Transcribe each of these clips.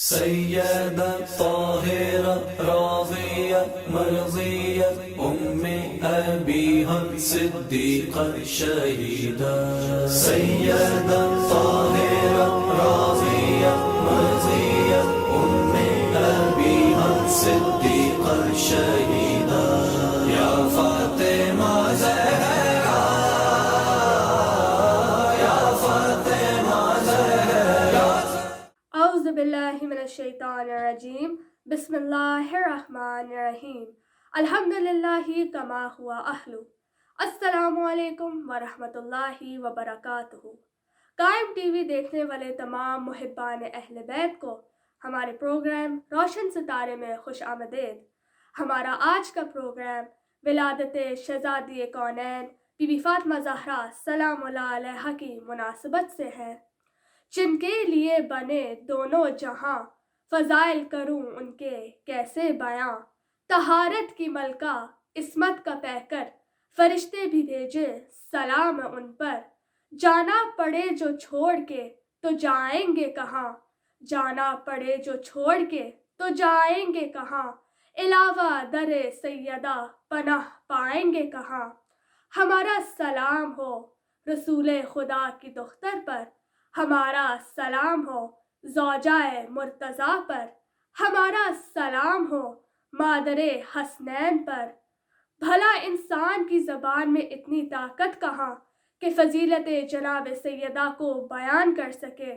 سیدہ طاہرہ راضیہ مرضیہ ام ابیہا صدیقہ شہیدہ سیدہ طاہرہ راضیہ مرضیہ ام ابیہا صدیقہ شہیدہ یا فاطمہ زہرا یا فاطمہ زہرا اعوذ باللہ من الشیطان الرجیم بسم اللہ الرحمن الرحیم الحمدللہ کما ہوا اہلو السلام علیکم ورحمۃ اللہ وبرکاتہ۔ قائم ٹی وی دیکھنے والے تمام محبان اہل بیت کو ہمارے پروگرام روشن ستارے میں خوش آمدید۔ ہمارا آج کا پروگرام ولادت شہزادی کونین بی بی فاطمہ زہرا سلام اللہ علیہا کی مناسبت سے ہے، جن کے لیے بنے دونوں جہاں، فضائل کروں ان کے کیسے بیاں، طہارت کی ملکہ عصمت کا پیکر، فرشتے بھی بھیجے سلام ان پر، جانا پڑے جو چھوڑ کے تو جائیں گے کہاں، جانا پڑے جو چھوڑ کے تو جائیں گے کہاں، علاوہ در سیدہ پناہ پائیں گے کہاں۔ ہمارا سلام ہو رسول خدا کی دختر پر، ہمارا سلام ہو زوجائے مرتضیٰ پر، ہمارا سلام ہو مادر حسنین پر۔ بھلا انسان کی زبان میں اتنی طاقت کہاں کہ فضیلت جناب سیدہ کو بیان کر سکے۔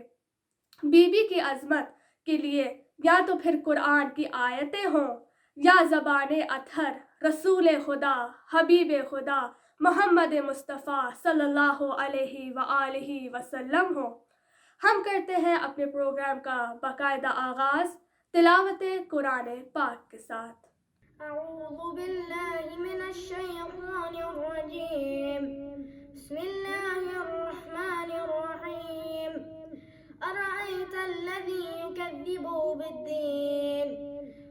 بی بی کی عظمت کے لیے یا تو پھر قرآن کی آیتیں ہوں یا زبان اطہر رسول خدا حبیب خدا محمد مصطفیٰ صلی اللہ علیہ وآلہ وسلم ہو۔ ہم کرتے ہیں اپنے پروگرام کا باقاعدہ آغاز تلاوت قرآن پاک کے ساتھ۔ اعوذ باللہ من الشیطان الرجیم بسم اللہ الرحمن الرحیم ارأیت الذی یکذب بالدین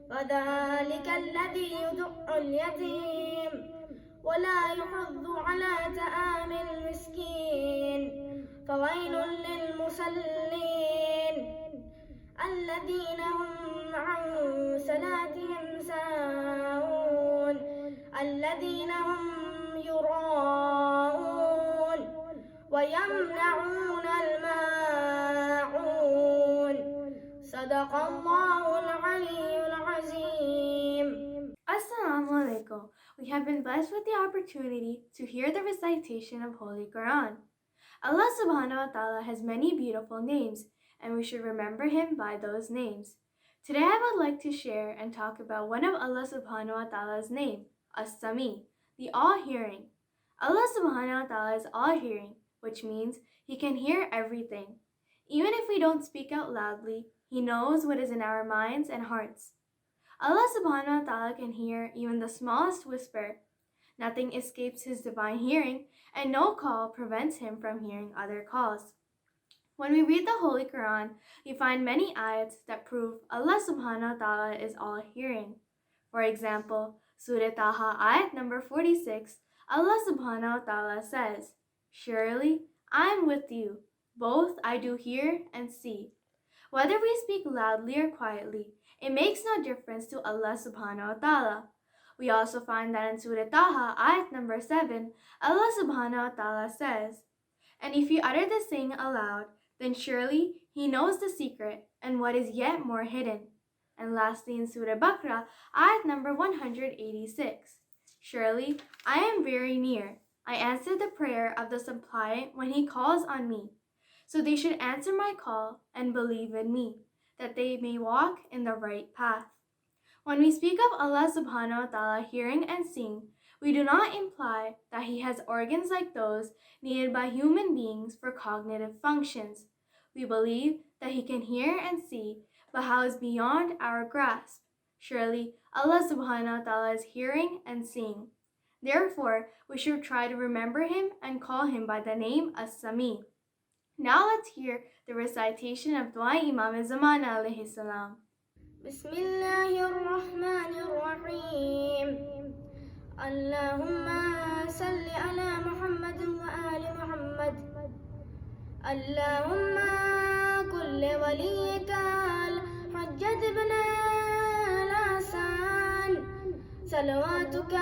فذلک الذی یدع الیتیم ولا يحض على طعام المسكين فويل للمصلين الذين هم عن صلاتهم ساهون الذين هم يراءون ويمنعون الماعون صدق الله العلي العظيم۔ Assalamu alaikum. We have been blessed with the opportunity to hear the recitation of Holy Quran. Allah subhanahu wa ta'ala has many beautiful names, and we should remember Him by those names. Today I would like to share and talk about one of Allah subhanahu wa ta'ala's name, As-Sami, the all-hearing. Allah subhanahu wa ta'ala is all-hearing, which means He can hear everything. Even if we don't speak out loudly, He knows what is in our minds and hearts. Allah subhanahu wa ta'ala can hear even the smallest whisper. Nothing escapes His divine hearing, and no call prevents Him from hearing other calls. When we read the Holy Quran, we find many ayats that prove Allah subhanahu wa ta'ala is all-hearing. For example, Surah Taha ayat number 46, Allah subhanahu wa ta'ala says, "Surely I am with you, both I do hear and see." Whether we speak loudly or quietly, it makes no difference to Allah subhanahu wa ta'ala. We also find that in Surah Taha, ayat number 7, Allah subhanahu wa ta'ala says, "And if you utter this saying aloud, then surely He knows the secret and what is yet more hidden." And lastly in Surah Baqarah, ayat number 186, "Surely I am very near. I answer the prayer of the suppliant when he calls on me. So they should answer my call and believe in me, that they may walk in the right path." When we speak of Allah subhanahu wa ta'ala hearing and seeing, we do not imply that He has organs like those needed by human beings for cognitive functions. We believe that He can hear and see, but how is beyond our grasp. Surely Allah subhanahu wa ta'ala is hearing and seeing. Therefore, we should try to remember Him and call Him by the name As-Sami. Now let's hear the recitation of Dua Imam Zaman alayhi salam. بسم الله الرحمن الرحيم اللهم صل على محمد وآل محمد اللهم كل وليك صلواتك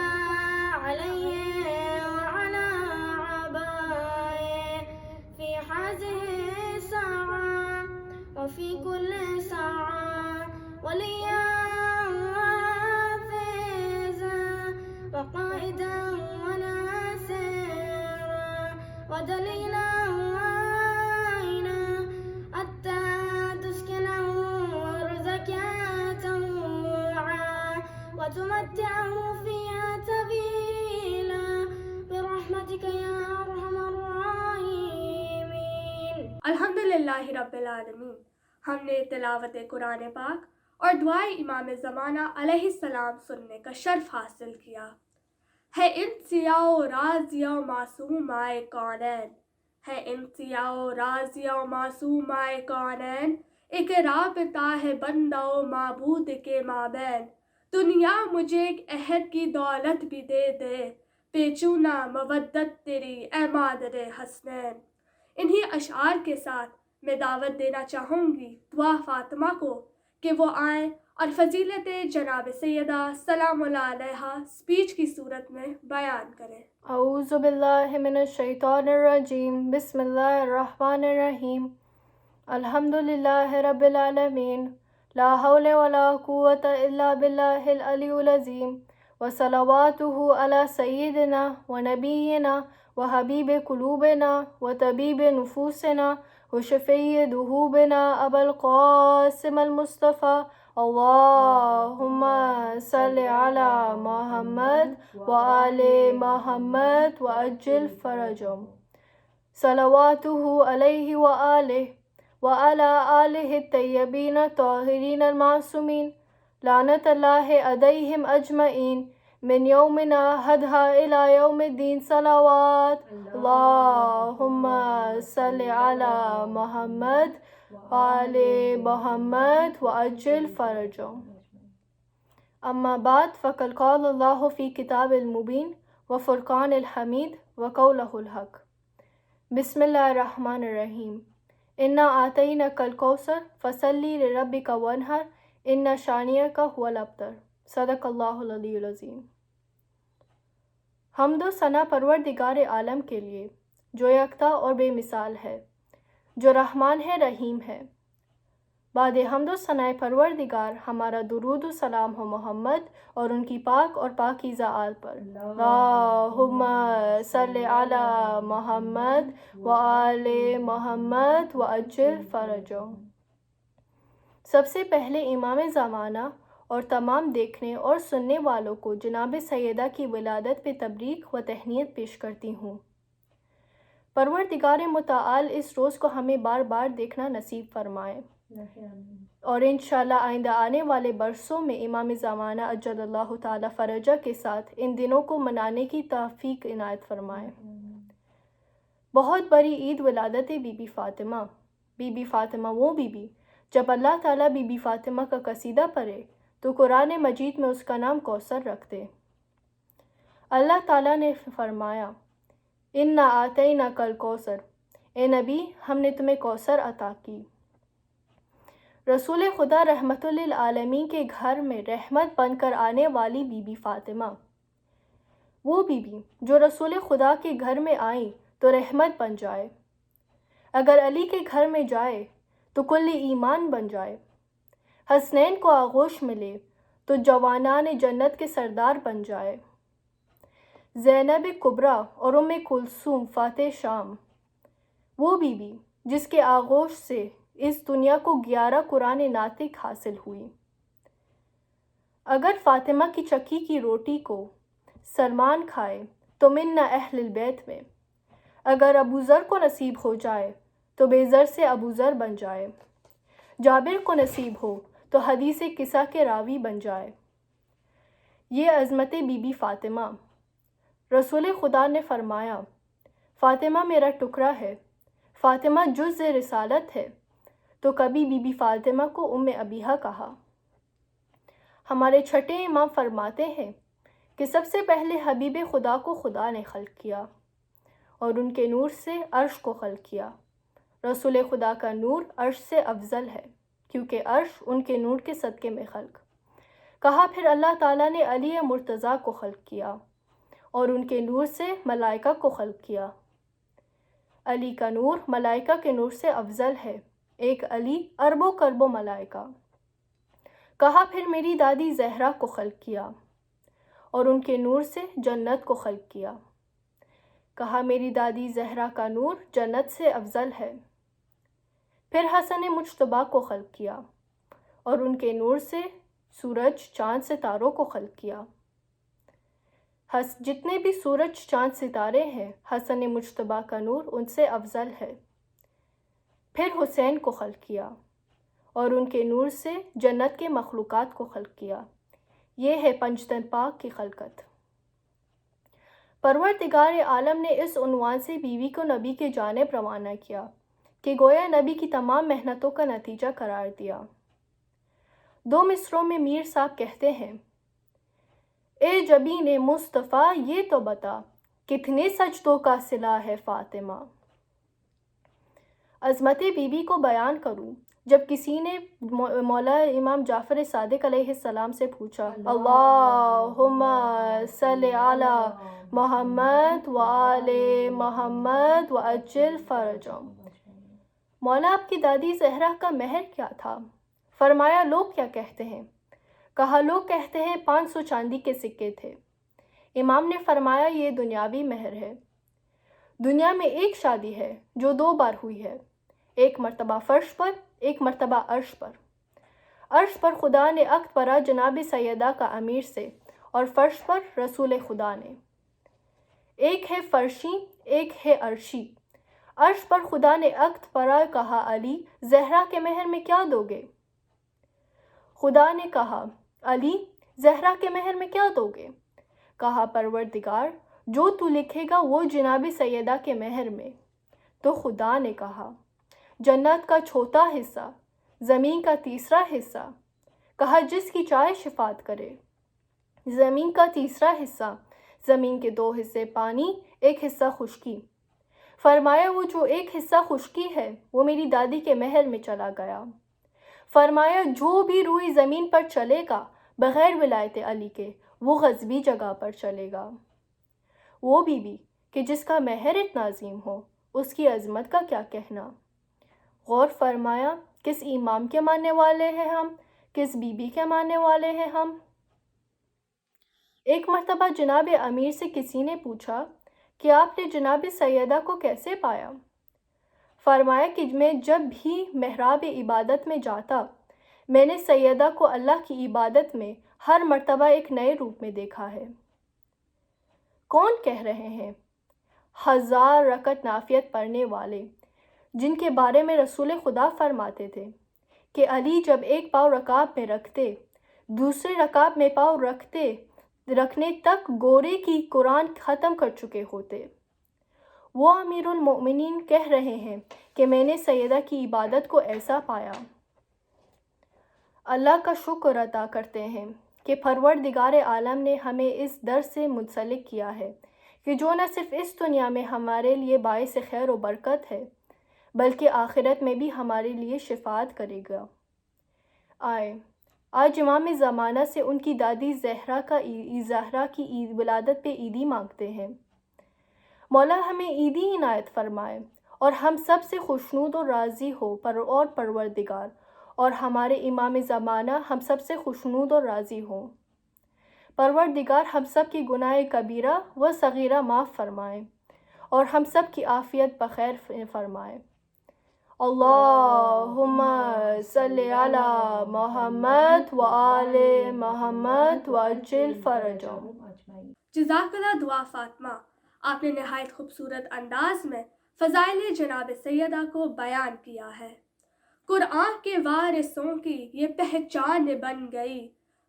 عليه وعلى آبائه في هذه الساعة وفي كل ساعة وليا وحافظا وقائدا وناصرا ودليلا وعينا حتى تسكنه أرضك طوعا وتمتعه فيها طويلا برحمتك يا أرحم الراحمين. الحمدللہ رب العالمین. ہم نے تلاوت قرآن پاک اور دعائے امام زمانہ علیہ السلام سننے کا شرف حاصل کیا. ہے انسیا و رازیا و معصومائے کونین، ہے انسیا و رازیا و معصومائے کونین، ایک رابطہ ہے بندہ و معبود کے مابین. دنیا مجھے ایک عہد کی دولت بھی دے دے، پیچونا مودت تیری اے مادر حسنین. انہی اشعار کے ساتھ میں دعوت دینا چاہوں گی دعا فاطمہ کو کہ وہ آئیں اور فضیلت جناب سیدہ سلام اللہ علیہا سپیچ کی صورت میں بیان کریں. اعوذ باللہ من الشیطان الرجیم. بسم اللہ الرحمن الرحیم. الحمدللہ رب العالمین. لا حول ولا قوة الا باللہ العلی العظیم. وصلواتہ علی سیدنا ونبینا وحبیب قلوبنا وطبیب نفوسنا وشفیع ذنوبنا ابا القاسم المصطفیٰ. اللہم صل علی محمد وآل محمد وعجل فرجهم. صلواتہ علیہ وآلہ وعلی آلہ الطیبین الطاہرین المعصومین. لعنت اللہ علیہم اجمعین من یومنا ہدھا الی یوم الدین. صلوات. اللہم صل علی محمد وآل محمد وعجل فرجهم. اما بعد فقد قال اللہ فی کتاب المبین وفرقان الحمید وقولہ الحق. بسم اللہ الرحمن الرحیم. انا آتینک الکوثر فصلی لربک وانحر ان شانئک هو الابتر. صدق اللہ العلی العظیم. حمد و ثنا پروردگار عالم کے لیے جو یکتا اور بے مثال ہے، جو رحمان ہے رحیم ہے. بعد حمد و ثناء پروردگار ہمارا درود و سلام ہو محمد اور ان کی پاک اور پاکیزہ آل پر. اللہم صل علی محمد وآل محمد وعجل فرجهم. سب سے پہلے امام زمانہ اور تمام دیکھنے اور سننے والوں کو جناب سیدہ کی ولادت پہ تبریک و تہنیت پیش کرتی ہوں. پروردگار متعال اس روز کو ہمیں بار بار دیکھنا نصیب فرمائے اور انشاءاللہ آئندہ آنے والے برسوں میں امام زمانہ اجل اللہ تعالی فرجہ کے ساتھ ان دنوں کو منانے کی توفیق عنایت فرمائے. بہت بڑی عید ولادت بی بی فاطمہ. بی بی فاطمہ وہ بی بی جب اللہ تعالیٰ بی بی فاطمہ کا قصیدہ پڑھے تو قرآن مجید میں اس کا نام کوثر رکھ دے. اللہ تعالیٰ نے فرمایا انا آتیناک الکوثر، اے نبی ہم نے تمہیں کوثر عطا کی. رسول خدا رحمت للعالمین کے گھر میں رحمت بن کر آنے والی بی بی فاطمہ، وہ بی بی جو رسول خدا کے گھر میں آئیں تو رحمت بن جائے، اگر علی کے گھر میں جائے تو کل ایمان بن جائے، حسنین کو آغوش ملے تو جوانان جنت کے سردار بن جائے. زینب کبریٰ اور ام کلثوم فاتح شام، وہ بی بی جس کے آغوش سے اس دنیا کو 11 قرآن ناطق حاصل ہوئی. اگر فاطمہ کی چکی کی روٹی کو سلمان کھائے تو منا اہل البیت میں، اگر ابو ذر کو نصیب ہو جائے تو بے ذر سے ابو ذر بن جائے، جابر کو نصیب ہو تو حدیث قصہ کے راوی بن جائے. یہ عظمت بی بی فاطمہ. رسول خدا نے فرمایا فاطمہ میرا ٹکڑا ہے، فاطمہ جز رسالت ہے، تو کبھی بی بی فاطمہ کو ام ابیہا کہا. ہمارے چھٹے امام فرماتے ہیں کہ سب سے پہلے حبیب خدا کو خدا نے خلق کیا اور ان کے نور سے عرش کو خلق کیا. رسول خدا کا نور عرش سے افضل ہے کیونکہ عرش ان کے نور کے صدقے میں خلق. کہا پھر اللہ تعالیٰ نے علی مرتضیٰ کو خلق کیا اور ان کے نور سے ملائکہ کو خلق کیا۔ علی کا نور ملائکہ کے نور سے افضل ہے، ایک علی اربوں کربوں ملائکہ۔ کہا پھر میری دادی زہرا کو خلق کیا اور ان کے نور سے جنت کو خلق کیا۔ کہا میری دادی زہرا کا نور جنت سے افضل ہے۔ پھر حسن مجتبیٰ کو خلق کیا اور ان کے نور سے سورج چاند ستاروں کو خلق کیا۔ جتنے بھی سورج چاند ستارے ہیں حسن مجتبیٰ کا نور ان سے افضل ہے۔ پھر حسین کو خلق کیا اور ان کے نور سے جنت کے مخلوقات کو خلق کیا۔ یہ ہے پنجتن پاک کی خلقت۔ پروردگار عالم نے اس عنوان سے بیوی کو نبی کی جانب روانہ کیا کہ گویا نبی کی تمام محنتوں کا نتیجہ قرار دیا۔ دو مصروں میں میر صاحب کہتے ہیں، اے جبین مصطفیٰ یہ تو بتا، کتنے سجدوں کا صلہ ہے فاطمہ۔ عظمت بی بی کو بیان کروں، جب کسی نے مولا امام جعفر صادق علیہ السلام سے پوچھا، اللہم صلی علی محمد و آل محمد و عجل فرجہم، مولا آپ کی دادی زہرا کا مہر کیا تھا؟ فرمایا لوگ کیا کہتے ہیں؟ کہا لوگ کہتے ہیں 500 چاندی کے سکے تھے۔ امام نے فرمایا یہ دنیاوی مہر ہے۔ دنیا میں ایک شادی ہے جو 2 بار ہوئی ہے، ایک مرتبہ فرش پر، ایک مرتبہ عرش پر۔ عرش پر خدا نے عقد پڑا جناب سیدہ کا امیر سے، اور فرش پر رسول خدا نے۔ ایک ہے فرشی، ایک ہے عرشی۔ عرش پر خدا نے عقد پڑا، کہا علی زہرا کے مہر میں کیا دو گے؟ خدا نے کہا علی زہرا کے مہر میں کیا دو گے؟ کہا پروردگار جو تو لکھے گا وہ جناب سیدہ کے مہر میں۔ تو خدا نے کہا جنت کا چھوٹا حصہ، زمین کا تیسرا حصہ۔ کہا جس کی چاہے شفاعت کرے۔ زمین کا تیسرا حصہ، زمین کے 2 حصے پانی، 1 حصہ خشکی۔ فرمایا وہ جو 1 حصہ خشکی ہے وہ میری دادی کے مہر میں چلا گیا۔ فرمایا جو بھی روئی زمین پر چلے گا بغیر ولایت علی کے وہ غصبی جگہ پر چلے گا۔ وہ بی بی کہ جس کا مہر اتنا عظیم ہو، اس کی عظمت کا کیا کہنا۔ غور فرمایا کس امام کے ماننے والے ہیں ہم، کس بی بی کے ماننے والے ہیں ہم۔ ایک مرتبہ جناب امیر سے کسی نے پوچھا کہ آپ نے جناب سیدہ کو کیسے پایا؟ فرمایا کہ میں جب بھی محراب عبادت میں جاتا میں نے سیدہ کو اللہ کی عبادت میں ہر مرتبہ ایک نئے روپ میں دیکھا ہے۔ کون کہہ رہے ہیں؟ 1000 رکعت نافیت پڑھنے والے، جن کے بارے میں رسول خدا فرماتے تھے کہ علی جب ایک پاؤں رکعت میں رکھتے، دوسرے رکعت میں پاؤں رکھنے تک گورے کی قرآن ختم کر چکے ہوتے۔ وہ امیر المؤمنین کہہ رہے ہیں کہ میں نے سیدہ کی عبادت کو ایسا پایا۔ اللہ کا شکر ادا کرتے ہیں کہ پروردگار عالم نے ہمیں اس در سے منسلک کیا ہے کہ جو نہ صرف اس دنیا میں ہمارے لیے باعث خیر و برکت ہے بلکہ آخرت میں بھی ہمارے لیے شفاعت کرے گا۔ آج امام زمانہ سے ان کی دادی زہرا کی ولادت پہ عیدی مانگتے ہیں۔ مولا ہمیں عیدی عنایت فرمائے اور ہم سب سے خوشنود و راضی ہو اور پروردگار، اور ہمارے امام زمانہ ہم سب سے خوشنود اور راضی ہوں۔ پروردگار ہم سب کی گناہ کبیرہ و صغیرہ معاف فرمائے اور ہم سب کی عافیت بخیر فرمائے۔ اللہم صلی علی محمد و آل محمد و عجل فرجہم۔ جزاک اللہ دعا فاطمہ، آپ نے نہایت خوبصورت انداز میں فضائل جناب سیدہ کو بیان کیا ہے۔ قرآن کے وارثوں کی یہ پہچان بن گئی،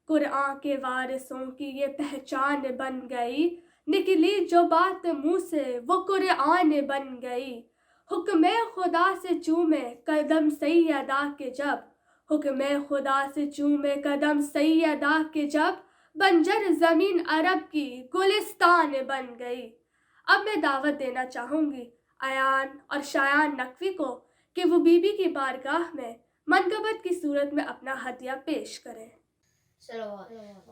قرآن کے وارثوں کی یہ پہچان بن گئی، نکلی جو بات منہ سے وہ قرآن بن گئی۔ حکم خدا سے چومے قدم سیدہ کے جب، حکم خدا سے چومے قدم سیدہ کے جب، بنجر زمین عرب کی گلستان بن گئی۔ اب میں دعوت دینا چاہوں گی ایان اور شایان نقوی کو کہ وہ بی بی کی بارگاہ میں منقبت کی صورت میں اپنا ہدیہ پیش کریں۔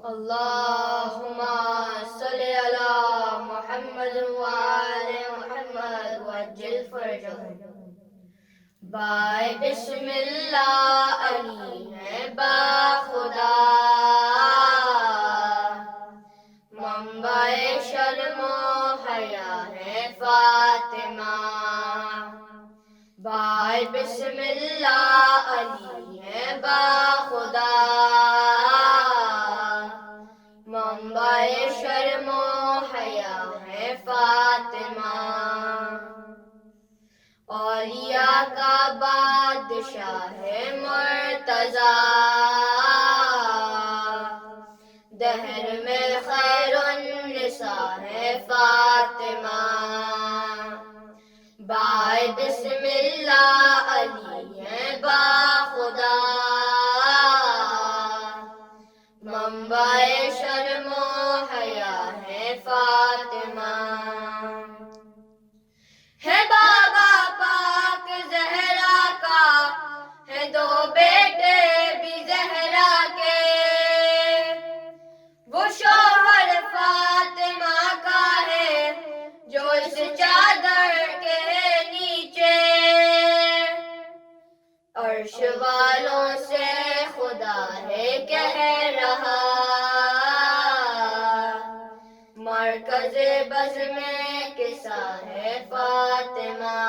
اللهم صل على محمد وآل محمد وعجل فرجهم. بائے بسم اللہ علی ہے با خدا، منبع شرم و حیا ہے فاطمہ. بائے بسم اللہ علی ہے با خدا، منبع شرم و حیا ہے فاطمہ. اولیاء کا بادشاہ ہے مرتضیٰ، دہر میں خیر النساء ہے فاطمہ. بائے بسم اللہ علی ہے با خدا، منبع شرم و حیا ہے فاطمہ. ہے بابا پاک زہرا کا، ہے دو بیٹے بھی زہرا کے، وہ شوہر فاطمہ کا ہے جو اس چادر کے نیچے. عرش والوں سے خدا ہے کہہ رہا، مرکز بزم میں کسا ہے فاطمہ.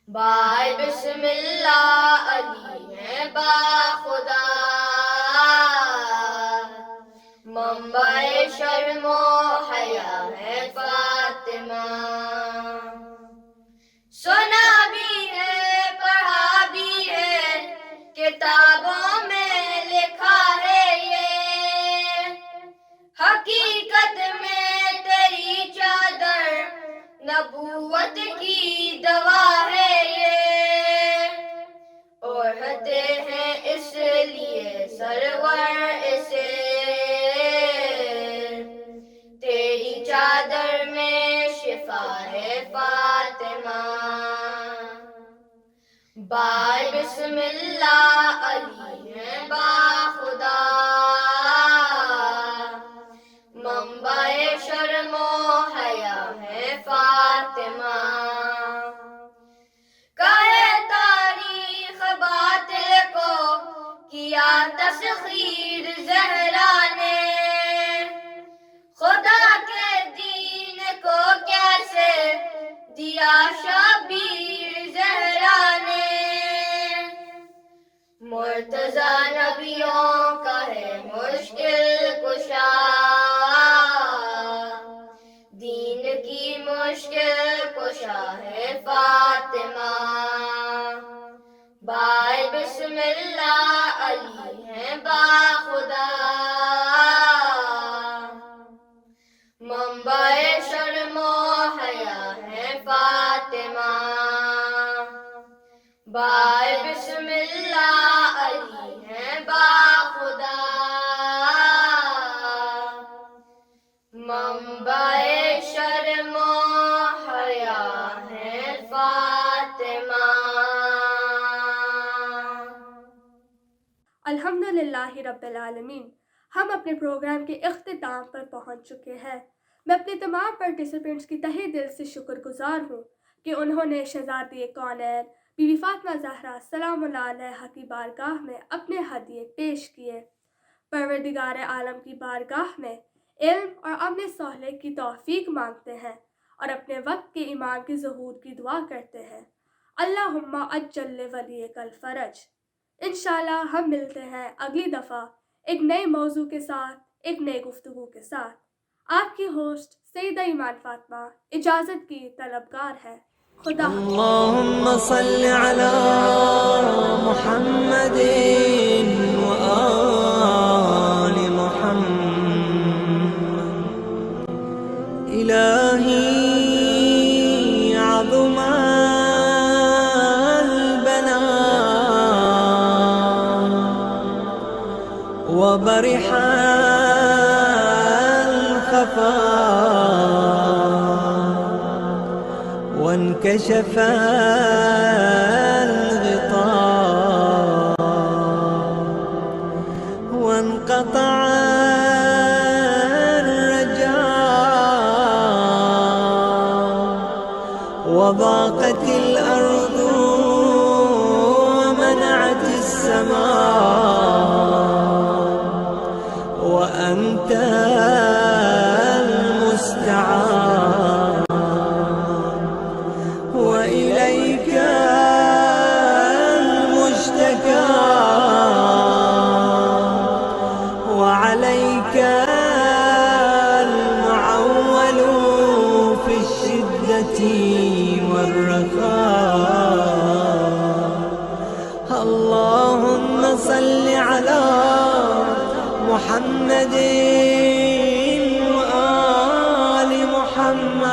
بائے بسم اللہ علی ہے با خدا، منبع شرم و حیا ہے فاطمہ. سنا بھی ہے پڑھا بھی ہے، کتابوں میں لکھا ہے یہ، حقیقت میں تیری چادر نبوت کی دوا ہے یہ. اوڑھتے ہیں اس لیے سرور اسے، تیری چادر میں شفا ہے فاطمہ. بائے بسم اللہ علی ہے با خدا، منبع شرم و حیا ہے فاطمہ. کہے تاریخ باطل کو کیا تسخیر زہرا نے، خدا کے دین کو کیسے دیا شبیر زہرا نے. مرتضیٰ نبیوں کا ہے مشکل کشا، دین کی مشکل کشا ہے فاطمہ. بائے بسم اللہ علی ہے با خدا، منبع شرم و حیا ہے فاطمہ. بائے بسم اللہ علی ہے با خدا، منبع شرم و حیا ہے فاطمہ. الحمدللہ رب العالمین. ہم اپنے پروگرام کے اختتام پر پہنچ چکے ہیں. میں اپنے تمام پارٹیسپینٹس کی تہہ دل سے شکر گزار ہوں کہ انہوں نے شہزادی کونین بی بی فاطمہ زہرا سلام اللہ علیہا کی بارگاہ میں اپنے ہدیے پیش کیے. پروردگار عالم کی بارگاہ میں علم اور عمل صالح کی توفیق مانگتے ہیں اور اپنے وقت کے امام کی ظہور کی دعا کرتے ہیں. اللہم اجل ولیک الفرج. انشاءاللہ ہم ملتے ہیں اگلی دفعہ ایک نئے موضوع کے ساتھ، ایک نئے گفتگو کے ساتھ. آپ کی ہوسٹ سیدہ ایمان فاطمہ اجازت کی طلبگار ہے. خدا اللهم صل على محمد وآل محمد. إلهي عظم البلاء وبرح الخفاء وانكشف الغطاء السماء وأنت المستعان وإليك المشتكى وعليك المعول في الشدة والرخاء. اللهم صل على محمد وآل محمد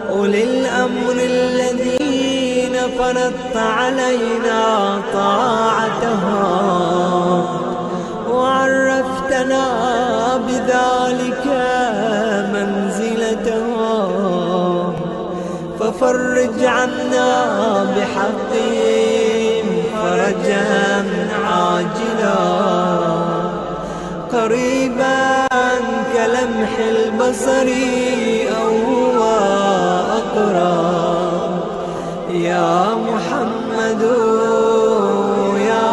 أولي الأمر الذين فرضت علينا طاعتهم وعرفتنا بذلك منزلتهم، ففرج عنا بحقهم فرجا عاجلا قريبا كلمح البصر أو هو أقرب. يا محمد يا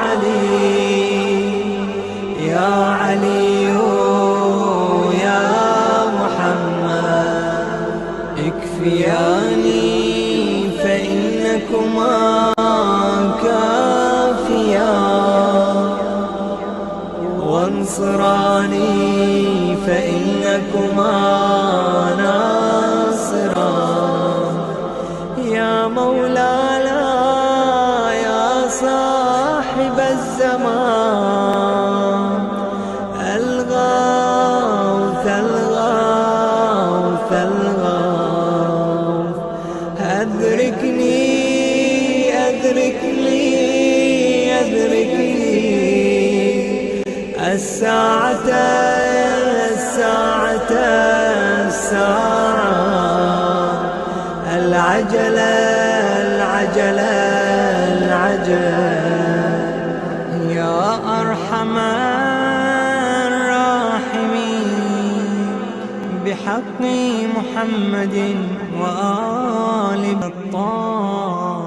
علي يا علي يا محمد اكفياني فإنكما كافيان وانصراني فإنكما ناصران. يا مولاي يا صاحب الزمان الغوث الغوث الغوث أدركني أدركني أدركني الساعة الساعة الساعة العجلة العجلة العجل. يا أرحم الراحمين بحق محمد وآل الطاهرين.